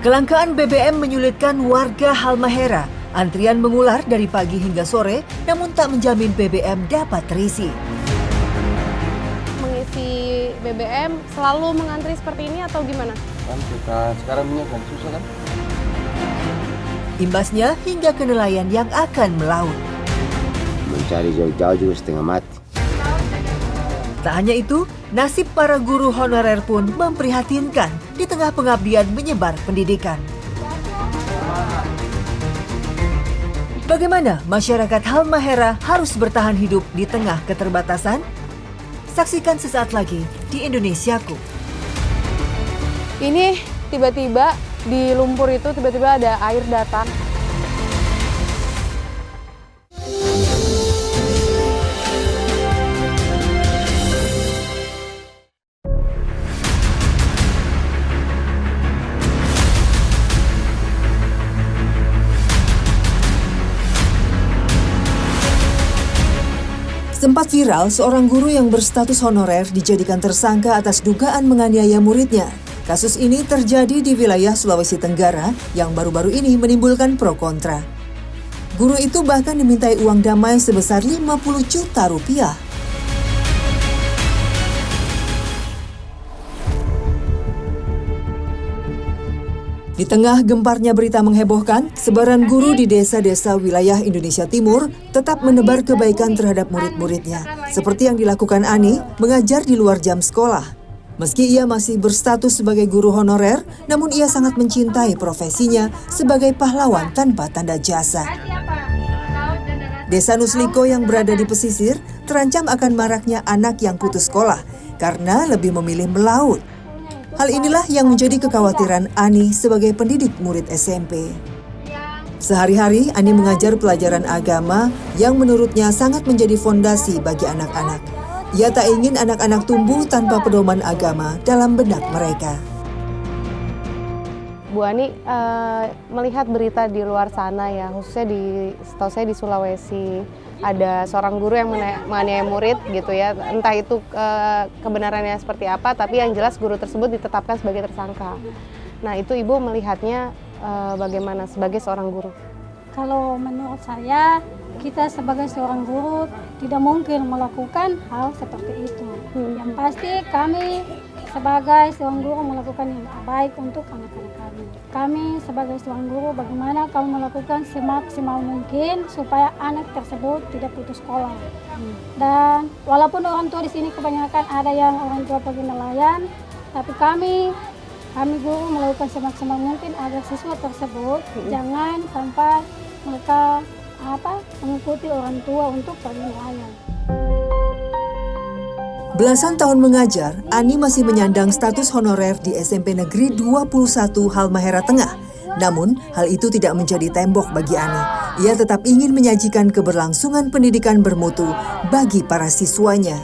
Kelangkaan BBM menyulitkan warga Halmahera. Antrian mengular dari pagi hingga sore, namun tak menjamin BBM dapat terisi. Mengisi BBM selalu mengantri seperti ini atau gimana? Kan kita sekarang minyak kan susah kan? Imbasnya hingga ke nelayan yang akan melaut. Mencari jauh-jauh juga setengah mati. Tak hanya itu, nasib para guru honorer pun memprihatinkan di tengah pengabdian menyebar pendidikan. Bagaimana masyarakat Halmahera harus bertahan hidup di tengah keterbatasan? Saksikan sesaat lagi di Indonesiaku. Ini tiba-tiba di lumpur itu tiba-tiba ada air datang. Sempat viral seorang guru yang berstatus honorer dijadikan tersangka atas dugaan menganiaya muridnya. Kasus ini terjadi di wilayah Sulawesi Tenggara yang baru-baru ini menimbulkan pro kontra. Guru itu bahkan dimintai uang damai sebesar 50 juta rupiah. Di tengah gemparnya berita menghebohkan, sebaran guru di desa-desa wilayah Indonesia Timur tetap menebar kebaikan terhadap murid-muridnya. Seperti yang dilakukan Ani, mengajar di luar jam sekolah. Meski ia masih berstatus sebagai guru honorer, namun ia sangat mencintai profesinya sebagai pahlawan tanpa tanda jasa. Desa Nusliko yang berada di pesisir terancam akan maraknya anak yang putus sekolah karena lebih memilih melaut. Hal inilah yang menjadi kekhawatiran Ani sebagai pendidik murid SMP. Sehari-hari Ani mengajar pelajaran agama yang menurutnya sangat menjadi fondasi bagi anak-anak. Ia tak ingin anak-anak tumbuh tanpa pedoman agama dalam benak mereka. Bu Ani melihat berita di luar sana ya, khususnya setahu saya di Sulawesi. Ada seorang guru yang menganiaya murid gitu ya, entah itu kebenarannya seperti apa, tapi yang jelas guru tersebut ditetapkan sebagai tersangka. Nah itu Ibu melihatnya bagaimana sebagai seorang guru? Kalau menurut saya, kita sebagai seorang guru tidak mungkin melakukan hal seperti itu. Yang pasti kami sebagai seorang guru melakukan yang terbaik untuk anak-anak kami. Kami sebagai seorang guru bagaimana kami melakukan semaksimal mungkin supaya anak tersebut tidak putus sekolah. Dan walaupun orang tua di sini kebanyakan ada yang orang tua pergi nelayan, tapi kami guru melakukan semaksimal mungkin agar siswa tersebut jangan sampai mereka mengikuti orang tua untuk pergi nelayan. Belasan tahun mengajar, Ani masih menyandang status honorer di SMP Negeri 21 Halmahera Tengah. Namun, hal itu tidak menjadi tembok bagi Ani. Ia tetap ingin menyajikan keberlangsungan pendidikan bermutu bagi para siswanya.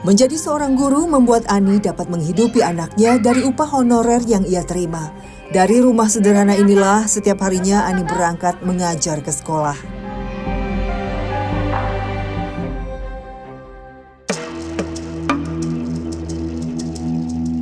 Menjadi seorang guru membuat Ani dapat menghidupi anaknya dari upah honorer yang ia terima. Dari rumah sederhana inilah setiap harinya Ani berangkat mengajar ke sekolah.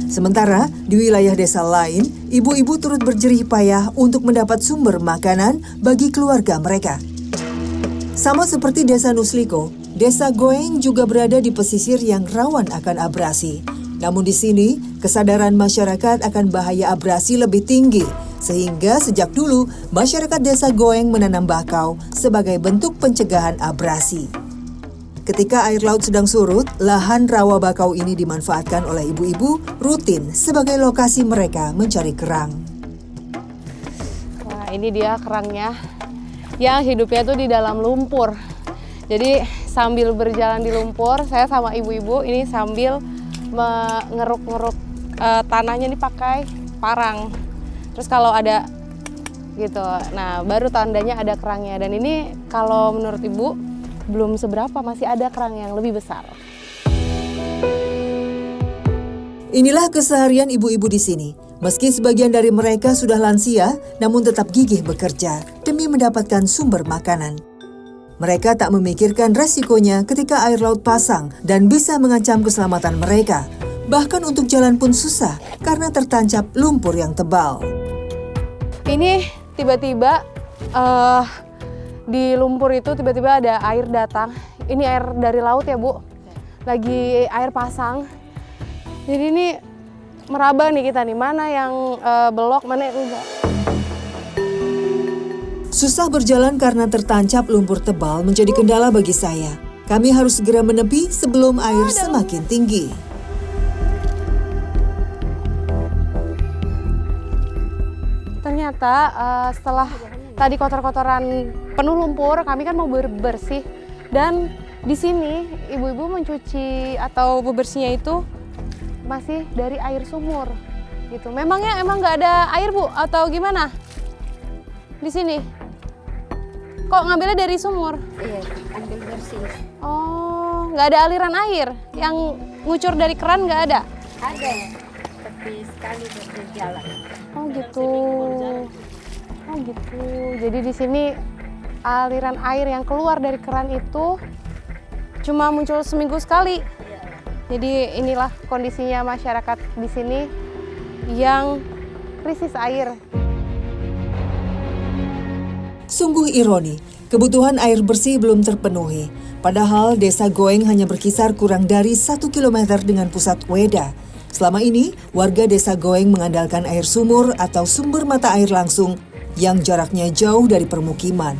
Sementara di wilayah desa lain, ibu-ibu turut berjerih payah untuk mendapat sumber makanan bagi keluarga mereka. Sama seperti desa Nusliko, desa Goeng juga berada di pesisir yang rawan akan abrasi. Namun di sini, kesadaran masyarakat akan bahaya abrasi lebih tinggi, sehingga sejak dulu masyarakat desa Goeng menanam bakau sebagai bentuk pencegahan abrasi. Ketika air laut sedang surut, lahan rawa bakau ini dimanfaatkan oleh ibu-ibu rutin sebagai lokasi mereka mencari kerang. Wah, ini dia kerangnya yang hidupnya tuh di dalam lumpur. Jadi sambil berjalan di lumpur, saya sama ibu-ibu ini sambil mengeruk-ngeruk tanahnya dipakai parang. Terus kalau ada gitu, nah baru tandanya ada kerangnya. Dan ini kalau menurut Ibu belum seberapa, masih ada kerang yang lebih besar. Inilah keseharian ibu-ibu di sini. Meski sebagian dari mereka sudah lansia, namun tetap gigih bekerja demi mendapatkan sumber makanan. Mereka tak memikirkan resikonya ketika air laut pasang dan bisa mengancam keselamatan mereka. Bahkan untuk jalan pun susah karena tertancap lumpur yang tebal. Ini tiba-tiba di lumpur itu tiba-tiba ada air datang. Ini air dari laut ya Bu, lagi air pasang. Jadi ini meraba nih kita nih, mana yang belok, mana yang enggak. Susah berjalan karena tertancap lumpur tebal menjadi kendala bagi saya. Kami harus segera menepi sebelum air semakin tinggi. Ternyata setelah tadi kotor-kotoran penuh lumpur, kami kan mau bersih. Dan di sini ibu-ibu mencuci atau bebersihnya itu masih dari air sumur gitu. Memangnya emang nggak ada air Bu atau gimana? Di sini? Kok ngambilnya dari sumur? Iya, ambil bersih. Oh, nggak ada aliran air yang ngucur dari keran, nggak ada? Ada, tapi sekali berjalan. Oh gitu. Oh gitu. Jadi di sini aliran air yang keluar dari keran itu cuma muncul seminggu sekali. Jadi inilah kondisinya masyarakat di sini yang krisis air. Sungguh ironi, kebutuhan air bersih belum terpenuhi. Padahal desa Goeng hanya berkisar kurang dari 1 kilometer dengan pusat Weda. Selama ini, warga desa Goeng mengandalkan air sumur atau sumber mata air langsung yang jaraknya jauh dari permukiman.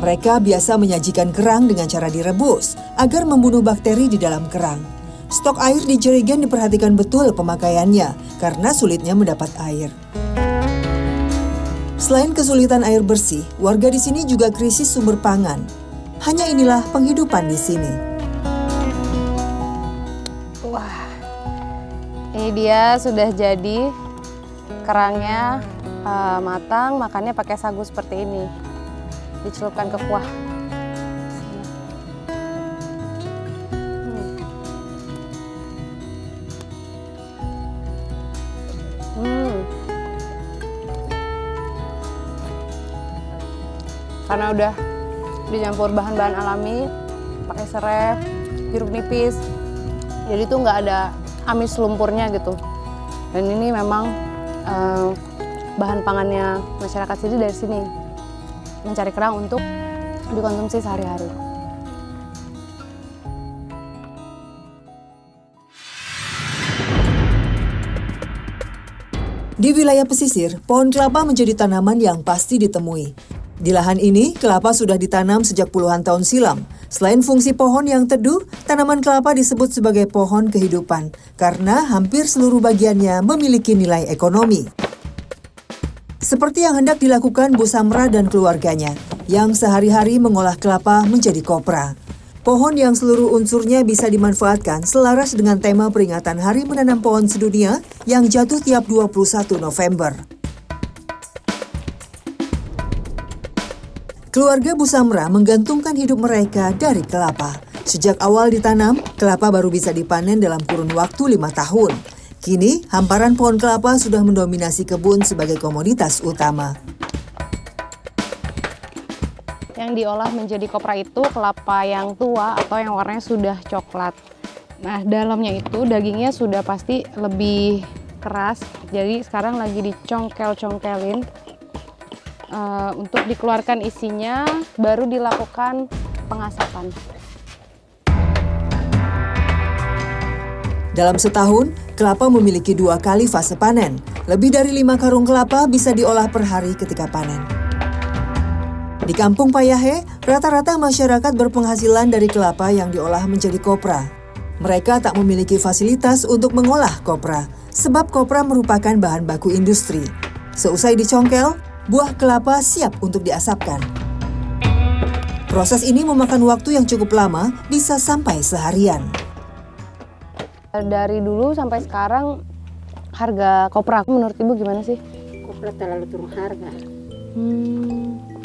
Mereka biasa menyajikan kerang dengan cara direbus agar membunuh bakteri di dalam kerang. Stok air di Jerigen diperhatikan betul pemakaiannya karena sulitnya mendapat air. Selain kesulitan air bersih, warga di sini juga krisis sumber pangan. Hanya inilah penghidupan di sini. Wah, ini dia sudah jadi kerangnya matang, makannya pakai sagu seperti ini. Dicelupkan ke kuah. Karena udah dicampur bahan-bahan alami, pakai serai, jeruk nipis, jadi tuh nggak ada amis lumpurnya gitu. Dan ini memang bahan pangannya masyarakat sini dari sini, mencari kerang untuk dikonsumsi sehari-hari. Di wilayah pesisir, pohon kelapa menjadi tanaman yang pasti ditemui. Di lahan ini, kelapa sudah ditanam sejak puluhan tahun silam. Selain fungsi pohon yang teduh, tanaman kelapa disebut sebagai pohon kehidupan karena hampir seluruh bagiannya memiliki nilai ekonomi. Seperti yang hendak dilakukan Bu Samra dan keluarganya, yang sehari-hari mengolah kelapa menjadi kopra. Pohon yang seluruh unsurnya bisa dimanfaatkan selaras dengan tema peringatan Hari Menanam Pohon Sedunia yang jatuh tiap 21 November. Keluarga Bu Samra menggantungkan hidup mereka dari kelapa. Sejak awal ditanam, kelapa baru bisa dipanen dalam kurun waktu 5 tahun. Kini, hamparan pohon kelapa sudah mendominasi kebun sebagai komoditas utama. Yang diolah menjadi kopra itu kelapa yang tua atau yang warnanya sudah coklat. Nah, dalamnya itu dagingnya sudah pasti lebih keras. Jadi sekarang lagi dicongkel-congkelin untuk dikeluarkan isinya, baru dilakukan pengasapan. Dalam setahun, kelapa memiliki 2 kali fase panen. Lebih dari 5 karung kelapa bisa diolah per hari ketika panen. Di Kampung Payahe, rata-rata masyarakat berpenghasilan dari kelapa yang diolah menjadi kopra. Mereka tak memiliki fasilitas untuk mengolah kopra, sebab kopra merupakan bahan baku industri. Seusai dicongkel, buah kelapa siap untuk diasapkan. Proses ini memakan waktu yang cukup lama, bisa sampai seharian. Dari dulu sampai sekarang, harga kopra menurut Ibu gimana sih? Kopra terlalu turun harga.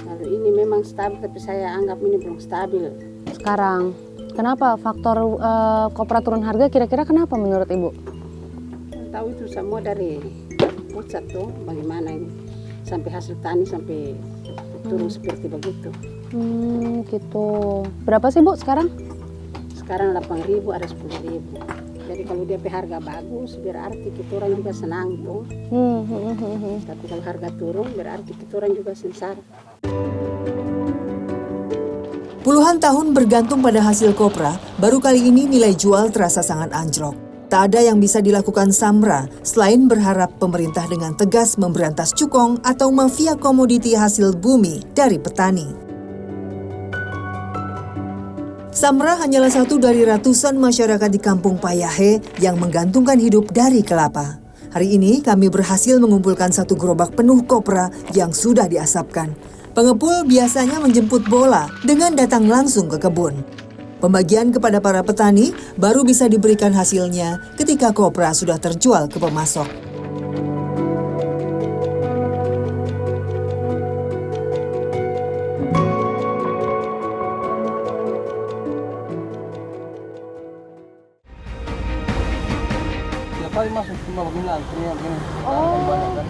Lalu ini memang stabil, tapi saya anggap ini belum stabil. Sekarang, kenapa faktor kopra turun harga kira-kira kenapa menurut Ibu? tahu itu semua dari pusat tuh bagaimana ini sampai hasil tani sampai turun seperti begitu. Gitu. Berapa sih Bu sekarang? Sekarang 8.000 ada 10.000. Jadi kalau dia harga bagus berarti kita orang juga senang tuh. Tapi kalau harga turun berarti kita orang juga sengsara. Puluhan tahun bergantung pada hasil kopra, baru kali ini nilai jual terasa sangat anjlok. Tak ada yang bisa dilakukan Samra selain berharap pemerintah dengan tegas memberantas cukong atau mafia komoditi hasil bumi dari petani. Samra hanyalah satu dari ratusan masyarakat di Kampung Payahe yang menggantungkan hidup dari kelapa. Hari ini kami berhasil mengumpulkan satu gerobak penuh kopra yang sudah diasapkan. Pengepul biasanya menjemput bola dengan datang langsung ke kebun. Pembagian kepada para petani baru bisa diberikan hasilnya ketika kopra sudah terjual ke pemasok. Tiap kali masuk cuma begini antrinya begini. Oh. Banyak kan.